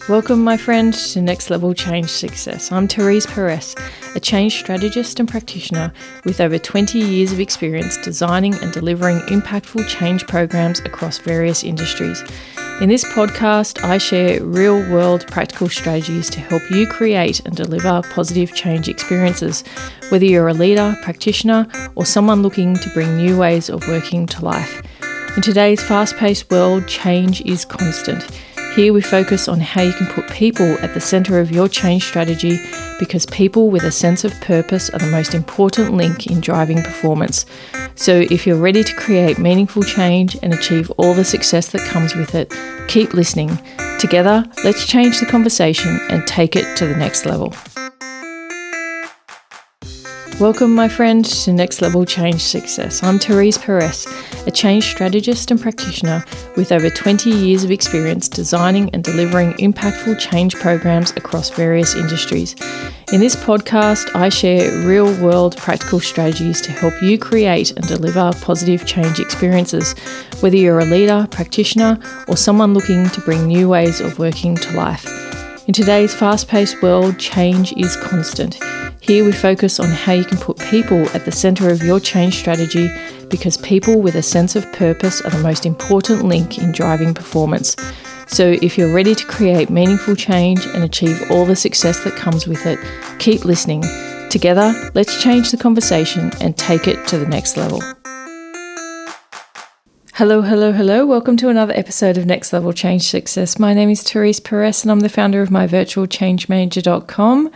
Welcome, my friend, to Next Level Change Success. I'm Therese Pares, a change strategist and practitioner with over 20 years of experience designing and delivering impactful change programs across various industries. In this podcast, I share real-world practical strategies to help you create and deliver positive change experiences, whether you're a leader, practitioner, or someone looking to bring new ways of working to life. In today's fast-paced world, change is constant. Here we focus on how you can put people at the centre of your change strategy, because people with a sense of purpose are the most important link in driving performance. So if you're ready to create meaningful change and achieve all the success that comes with it, keep listening. Together, let's change the conversation and take it to the next level. Welcome, my friend, to Next Level Change Success. I'm Therese Pares, a change strategist and practitioner with over 20 years of experience designing and delivering impactful change programs across various industries. In this podcast, I share real-world practical strategies to help you create and deliver positive change experiences, whether you're a leader, practitioner, or someone looking to bring new ways of working to life. In today's fast-paced world, change is constant. Here we focus on how you can put people at the centre of your change strategy, because people with a sense of purpose are the most important link in driving performance. So if you're ready to create meaningful change and achieve all the success that comes with it, keep listening. Together, let's change the conversation and take it to the next level. Hello. Welcome to another episode of Next Level Change Success. My name is Therese Pares and I'm the founder of myvirtualchangemanager.com.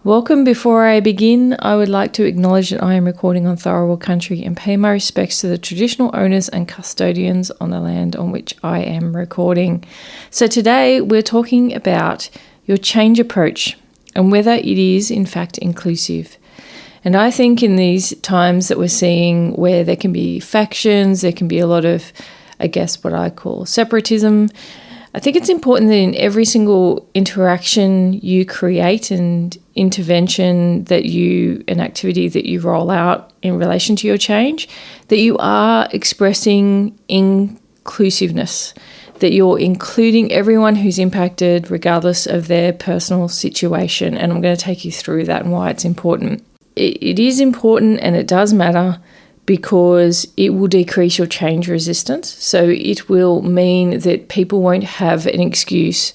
Welcome. Before I begin, I would like to acknowledge that I am recording on Tharawal country and pay my respects to the traditional owners and custodians on the land on which I am recording. So today we're talking about your change approach and whether it is in fact inclusive. And I think in these times that we're seeing where there can be factions, there can be a lot of, what I call separatism, I think it's important that in every single interaction you create and intervention an activity that you roll out in relation to your change, that you are expressing inclusiveness, that you're including everyone who's impacted regardless of their personal situation. And I'm going to take you through that and why it's important. It is important and it does matter because it will decrease your change resistance. So it will mean that people won't have an excuse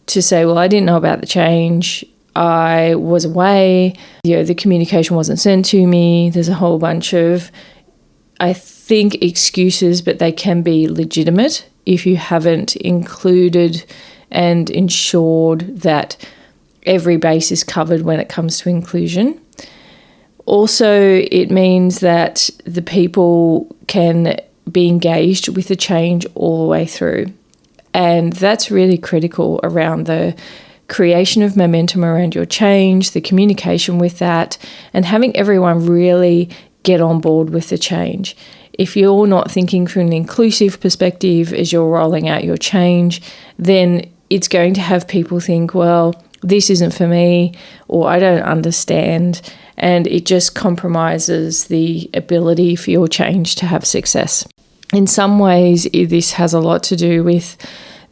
to say, well, I didn't know about the change. I was away. The communication wasn't sent to me. There's a whole bunch of, I think, excuses, but they can be legitimate if you haven't included and ensured that every base is covered when it comes to inclusion. Also, it means that the people can be engaged with the change all the way through. And that's really critical around the creation of momentum around your change, the communication with that, and having everyone really get on board with the change. If you're not thinking from an inclusive perspective as you're rolling out your change, then it's going to have people think, well, this isn't for me, or I don't understand. And it just compromises the ability for your change to have success. In some ways, this has a lot to do with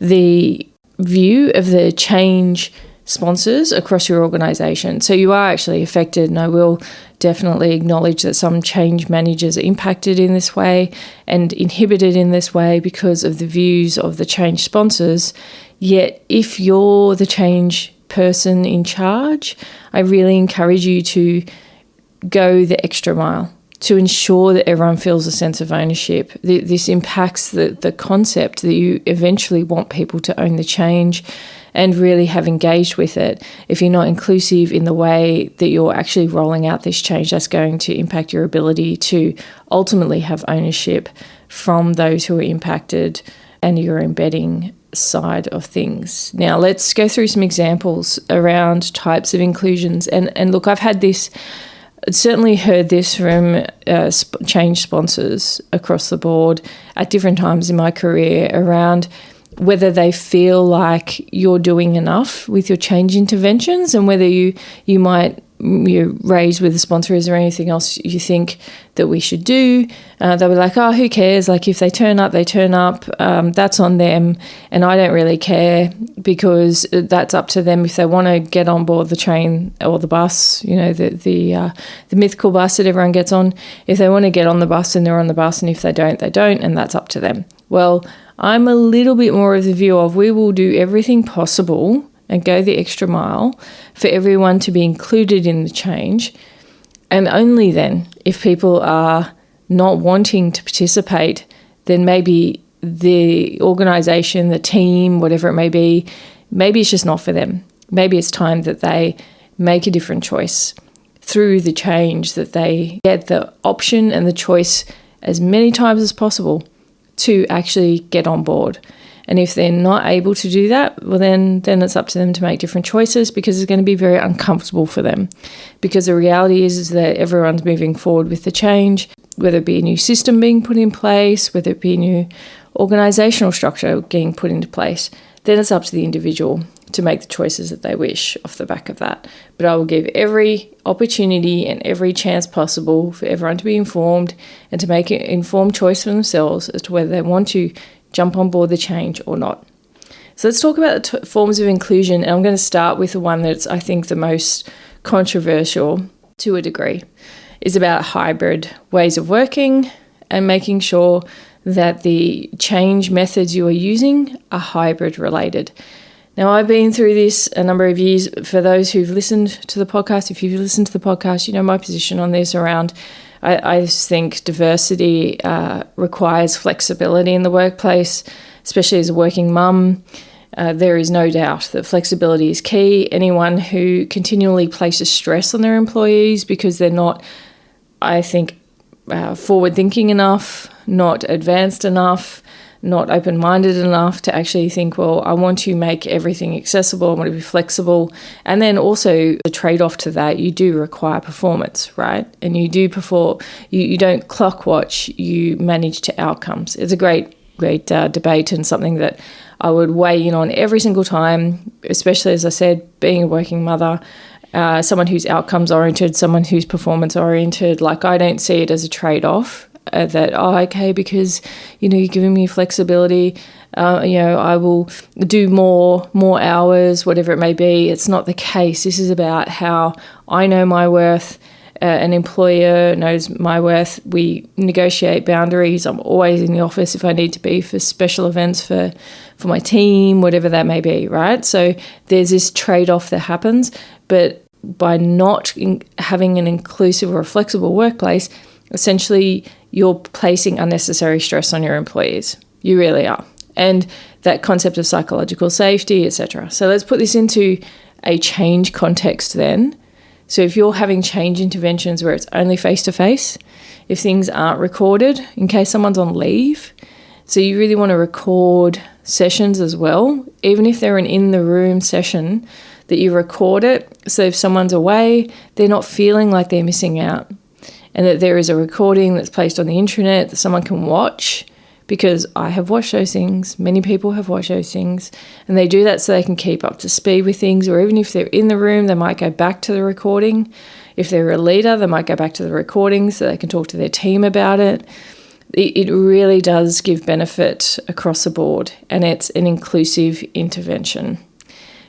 the view of the change sponsors across your organisation. So you are actually affected, and I will definitely acknowledge that some change managers are impacted in this way and inhibited in this way because of the views of the change sponsors. Yet if you're the change person in charge, I really encourage you to go the extra mile to ensure that everyone feels a sense of ownership. This impacts the concept that you eventually want people to own the change and really have engaged with it. If you're not inclusive in the way that you're actually rolling out this change, that's going to impact your ability to ultimately have ownership from those who are impacted and your embedding side of things. Now, let's go through some examples around types of inclusions. And look, I've certainly heard this from change sponsors across the board at different times in my career around whether they feel like you're doing enough with your change interventions and whether you might you raised with the sponsor, is there anything else you think that we should do? They'll be like, oh, who cares? Like, if they turn up, they turn up. That's on them. And I don't really care, because that's up to them if they want to get on board the train or the bus, the mythical bus that everyone gets on. If they want to get on the bus, then they're on the bus. And if they don't, they don't. And that's up to them. Well, I'm a little bit more of the view of, we will do everything possible and go the extra mile for everyone to be included in the change. And only then, if people are not wanting to participate, then maybe the organisation, the team, whatever it may be, maybe it's just not for them. Maybe it's time that they make a different choice through the change, that they get the option and the choice as many times as possible to actually get on board. And if they're not able to do that, well, then it's up to them to make different choices, because it's going to be very uncomfortable for them. Because the reality is that everyone's moving forward with the change, whether it be a new system being put in place, whether it be a new organisational structure getting put into place, then it's up to the individual to make the choices that they wish off the back of that. But I will give every opportunity and every chance possible for everyone to be informed and to make an informed choice for themselves as to whether they want to jump on board the change or not. So let's talk about the forms of inclusion, and I'm going to start with the one that's, I think, the most controversial to a degree. Is about hybrid ways of working and making sure that the change methods you are using are hybrid related. Now, I've been through this a number of years. For those who've listened to the podcast, if you've listened to the podcast, you know my position on this around, I think diversity requires flexibility in the workplace, especially as a working mum. There is no doubt that flexibility is key. Anyone who continually places stress on their employees because they're not, I think, forward-thinking enough, not advanced enough, not open-minded enough to actually think, well, I want to make everything accessible, I want to be flexible. And then also the trade-off to that, you do require performance, right? And you do perform, you don't clock watch, you manage to outcomes. It's a great debate, and something that I would weigh in on every single time, especially, as I said, being a working mother, someone who's outcomes oriented, someone who's performance oriented. Like, I don't see it as a trade-off that, okay, because, you're giving me flexibility, I will do more hours, whatever it may be. It's not the case. This is about how I know my worth. An employer knows my worth. We negotiate boundaries. I'm always in the office if I need to be for special events for my team, whatever that may be, right? So there's this trade-off that happens, but by not having an inclusive or a flexible workplace, essentially you're placing unnecessary stress on your employees. You really are. And that concept of psychological safety, etc. So let's put this into a change context then. So if you're having change interventions where it's only face-to-face, if things aren't recorded in case someone's on leave, so you really want to record sessions as well, even if they're an in-the-room session, that you record it. So if someone's away, they're not feeling like they're missing out, and that there is a recording that's placed on the intranet that someone can watch, because I have watched those things, many people have watched those things, and they do that so they can keep up to speed with things, or even if they're in the room, they might go back to the recording. If they're a leader, they might go back to the recording so they can talk to their team about it. It really does give benefit across the board, and it's an inclusive intervention.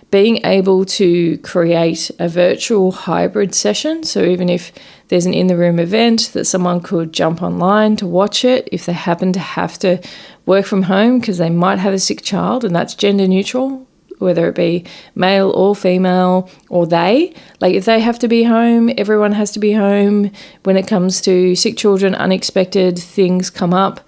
Being able to create a virtual hybrid session, so even if there's an in-the-room event, that someone could jump online to watch it if they happen to have to work from home because they might have a sick child, and that's gender neutral, whether it be male or female or they. Like, if they have to be home, everyone has to be home. When it comes to sick children, unexpected things come up,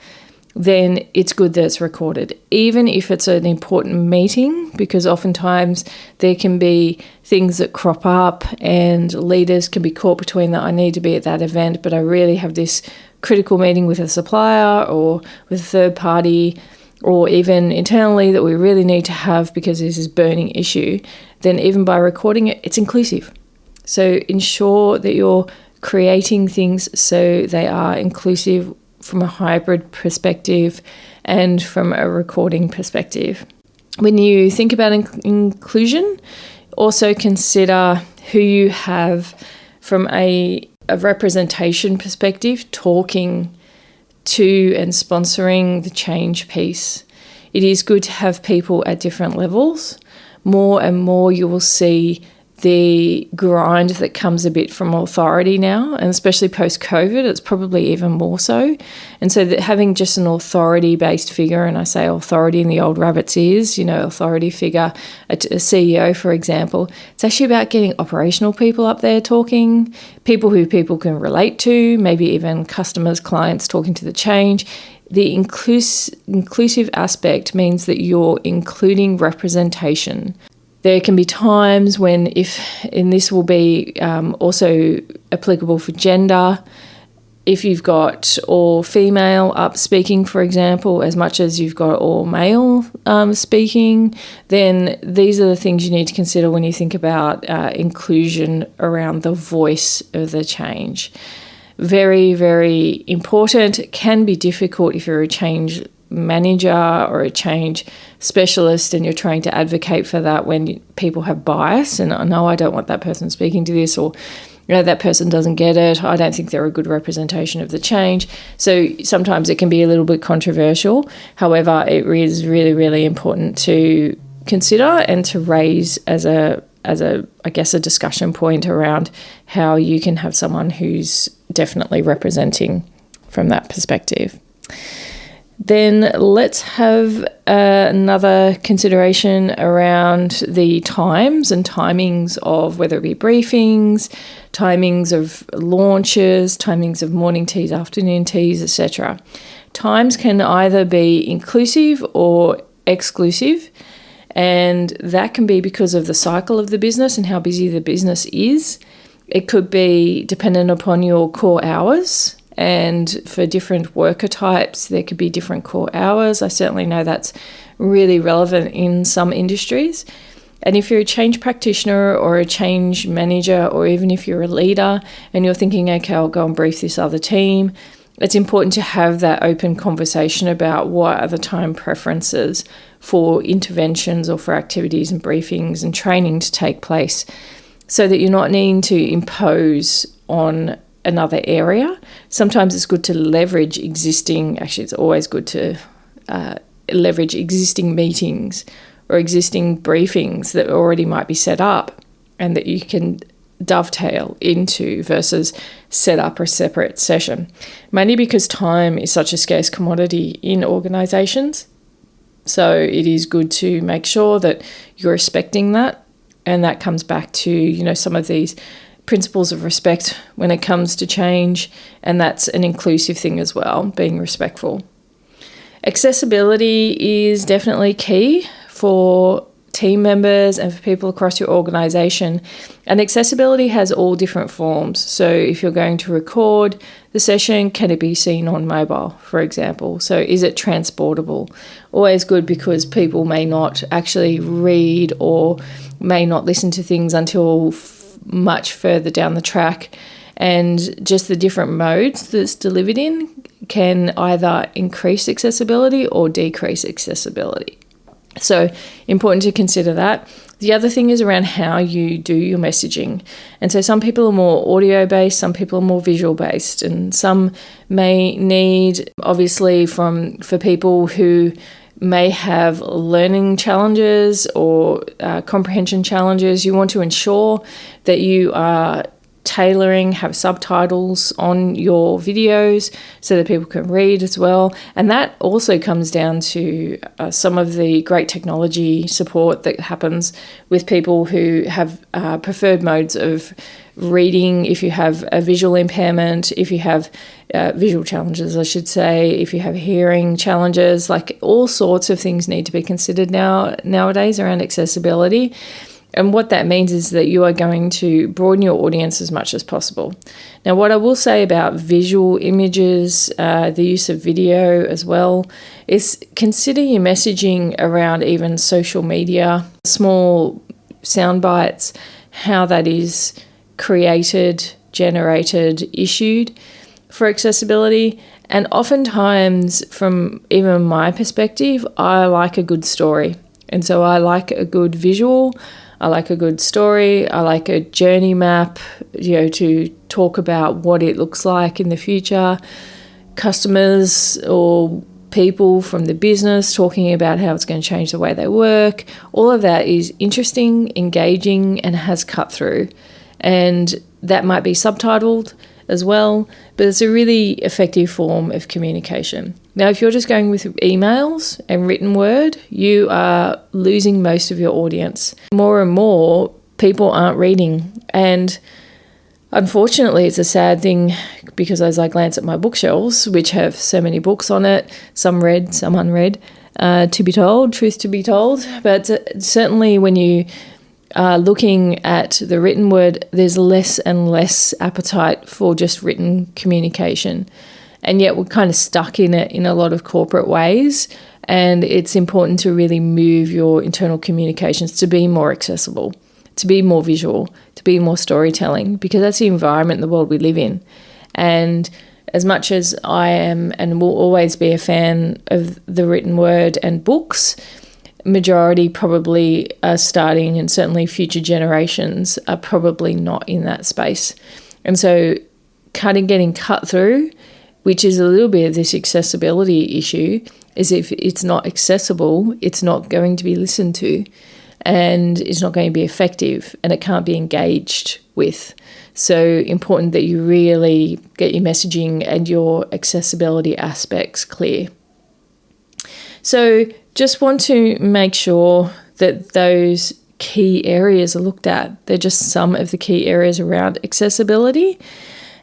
then it's good that it's recorded, even if it's an important meeting, because oftentimes there can be things that crop up and leaders can be caught between that I need to be at that event, but I really have this critical meeting with a supplier or with a third party, or even internally that we really need to have because there's this burning issue. Then even by recording it, it's inclusive. So ensure that you're creating things so they are inclusive from a hybrid perspective and from a recording perspective. When you think about inclusion, also consider who you have from a representation perspective talking to and sponsoring the change piece. It is good to have people at different levels. More and more you will see the grind that comes a bit from authority now, and especially post-COVID, it's probably even more so. And so that having just an authority-based figure, and I say authority in the old rabbit's ears, authority figure, a CEO, for example, it's actually about getting operational people up there talking, people who people can relate to, maybe even customers, clients talking to the change. The inclusive aspect means that you're including representation. There can be times when and this will be also applicable for gender, if you've got all female up speaking, for example, as much as you've got all male speaking, then these are the things you need to consider when you think about inclusion around the voice of the change. Very, very important. It can be difficult if you're a change manager or a change specialist and you're trying to advocate for that when people have bias and no, I don't want that person speaking to this, or that person doesn't get it, I don't think they're a good representation of the change. So sometimes it can be a little bit controversial. However, it is really, really important to consider and to raise as a discussion point around how you can have someone who's definitely representing from that perspective. Then let's have another consideration around the times and timings of whether it be briefings, timings of launches, timings of morning teas, afternoon teas, etc. Times can either be inclusive or exclusive, and that can be because of the cycle of the business and how busy the business is. It could be dependent upon your core hours. And for different worker types, there could be different core hours. I certainly know that's really relevant in some industries. And if you're a change practitioner or a change manager, or even if you're a leader and you're thinking, okay, I'll go and brief this other team, it's important to have that open conversation about what are the time preferences for interventions or for activities and briefings and training to take place, so that you're not needing to impose on another area. Sometimes it's good to leverage it's always good to leverage existing meetings or existing briefings that already might be set up and that you can dovetail into versus set up a separate session. Mainly because time is such a scarce commodity in organisations. So it is good to make sure that you're respecting that, and that comes back to, some of these principles of respect when it comes to change, and that's an inclusive thing as well, being respectful. Accessibility is definitely key for team members and for people across your organisation, and accessibility has all different forms. So if you're going to record the session, can it be seen on mobile, for example? So is it transportable? Always good, because people may not actually read or may not listen to things until much further down the track, and just the different modes that's delivered in can either increase accessibility or decrease accessibility. So important to consider that. The other thing is around how you do your messaging. And so some people are more audio-based, some people are more visual-based, and some may need, obviously, for people who may have learning challenges or comprehension challenges, you want to ensure that you are tailoring, have subtitles on your videos so that people can read as well. And that also comes down to some of the great technology support that happens with people who have preferred modes of reading. If you have a visual impairment, if you have visual challenges, I should say, if you have hearing challenges, like all sorts of things need to be considered nowadays around accessibility. And what that means is that you are going to broaden your audience as much as possible. Now, what I will say about visual images, the use of video as well, is consider your messaging around even social media, small sound bites, how that is created, generated, issued for accessibility. And oftentimes, from even my perspective, I like a good story. And so I like a good visual. I like a good story. I like a journey map, to talk about what it looks like in the future. Customers or people from the business talking about how it's going to change the way they work. All of that is interesting, engaging, and has cut through. And that might be subtitled as well, but it's a really effective form of communication. Now, if you're just going with emails and written word, you are losing most of your audience. More and more people aren't reading, and unfortunately it's a sad thing, because as I glance at my bookshelves, which have so many books on it, some read, some unread, truth to be told, but certainly when you looking at the written word, there's less and less appetite for just written communication. And yet we're kind of stuck in it in a lot of corporate ways. And it's important to really move your internal communications to be more accessible, to be more visual, to be more storytelling, because that's the environment in the world we live in. And as much as I am and will always be a fan of the written word and books, majority probably are starting, and certainly future generations are probably not in that space. And so getting cut through, which is a little bit of this accessibility issue, is if it's not accessible, it's not going to be listened to, and it's not going to be effective, and it can't be engaged with. So important that you really get your messaging and your accessibility aspects clear. So just want to make sure that those key areas are looked at. They're just some of the key areas around accessibility.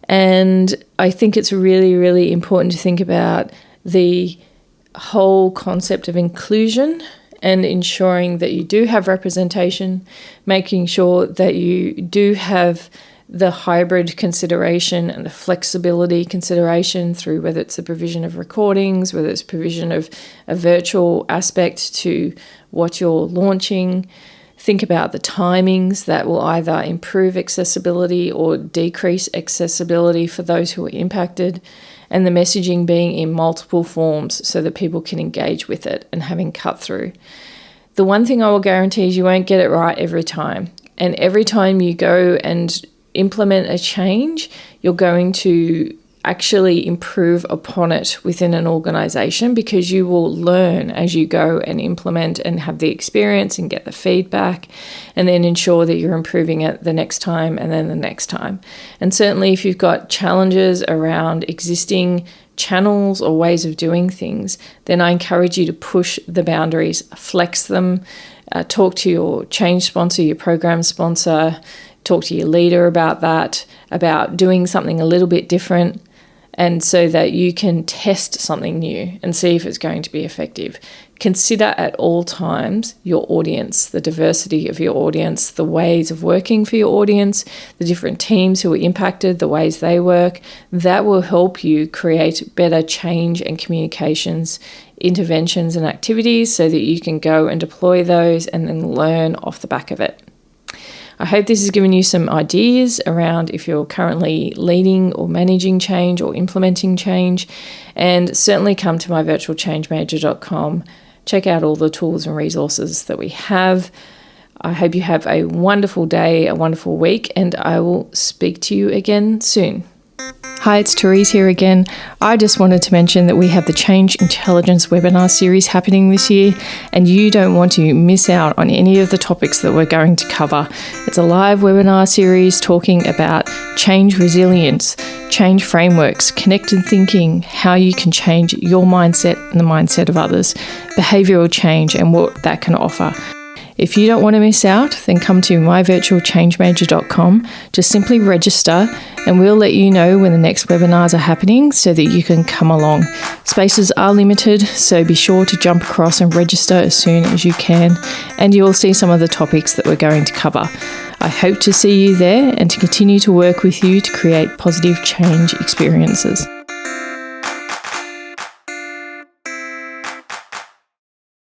And I think it's really, really important to think about the whole concept of inclusion and ensuring that you do have representation, making sure that you do have the hybrid consideration and the flexibility consideration through whether it's the provision of recordings, whether it's provision of a virtual aspect to what you're launching. Think about the timings that will either improve accessibility or decrease accessibility for those who are impacted, and the messaging being in multiple forms so that people can engage with it and having cut through. The one thing I will guarantee is you won't get it right every time. And every time you go and implement a change, you're going to actually improve upon it within an organization, because you will learn as you go and implement and have the experience and get the feedback, and then ensure that you're improving it the next time and then the next time. And certainly if you've got challenges around existing channels or ways of doing things, then I encourage you to push the boundaries, flex them, talk to your change sponsor, your program sponsor, talk to your leader about that, about doing something a little bit different, and so that you can test something new and see if it's going to be effective. Consider at all times your audience, the diversity of your audience, the ways of working for your audience, the different teams who are impacted, the ways they work. That will help you create better change and communications, interventions and activities, so that you can go and deploy those and then learn off the back of it. I hope this has given you some ideas around if you're currently leading or managing change or implementing change, and certainly come to my virtualchangemanager.com. Check out all the tools and resources that we have. I hope you have a wonderful day, a wonderful week, and I will speak to you again soon. Hi, it's Therese here again. I just wanted to mention that we have the Change Intelligence webinar series happening this year, and you don't want to miss out on any of the topics that we're going to cover. It's a live webinar series talking about change resilience, change frameworks, connected thinking, how you can change your mindset and the mindset of others, behavioural change and what that can offer. If you don't want to miss out, then come to myvirtualchangemanager.com. Just simply register and we'll let you know when the next webinars are happening so that you can come along. Spaces are limited, so be sure to jump across and register as soon as you can, and you will see some of the topics that we're going to cover. I hope to see you there and to continue to work with you to create positive change experiences.